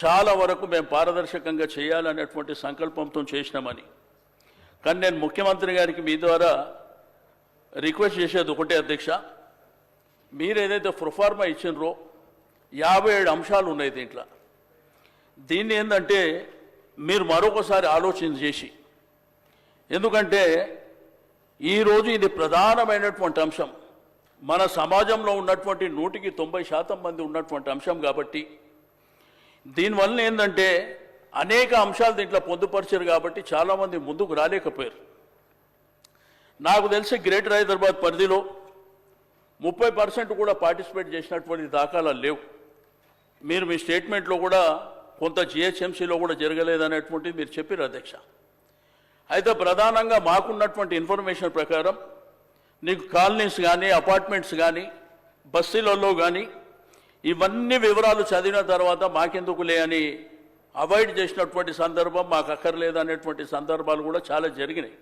చాలా వరకు మేము పారదర్శకంగా చేయాలనేటువంటి సంకల్పంతో చేసినామని. కానీ నేను ముఖ్యమంత్రి గారికి మీ ద్వారా రిక్వెస్ట్ చేసేది ఒకటే అధ్యక్ష, మీరు ఏదైతే ప్రొఫార్మా ఇచ్చినరో 57 అంశాలు ఉన్నాయి దీంట్లో. దీన్ని ఏంటంటే మీరు మరొకసారి ఆలోచన చేసి, ఎందుకంటే ఈరోజు ఇది ప్రధానమైనటువంటి అంశం, మన సమాజంలో ఉన్నటువంటి 100% మంది ఉన్నటువంటి అంశం కాబట్టి దీనివల్ల ఏంటంటే అనేక అంశాలు దీంట్లో పొందుపరిచారు కాబట్టి చాలామంది ముందుకు రాలేకపోయారు. నాకు తెలిసి గ్రేటర్ హైదరాబాద్ పరిధిలో 30% కూడా పార్టిసిపేట్ చేసినటువంటి దాఖలాలు లేవు. మీరు మీ స్టేట్మెంట్లో కూడా కొంత జిహెచ్ఎంసీలో కూడా జరగలేదనేటువంటిది మీరు చెప్పారు అధ్యక్ష. అయితే ప్రధానంగా మాకున్నటువంటి ఇన్ఫర్మేషన్ ప్రకారం నీకు కాలనీస్ కానీ అపార్ట్మెంట్స్ కానీ బస్తీలలో కానీ ఇవన్నీ వివరాలు చదివిన తర్వాత మాకెందుకులే అని అవాయిడ్ చేసినటువంటి సందర్భం, మాకు అక్కర్లేదనేటువంటి సందర్భాలు కూడా చాలా జరిగినాయి.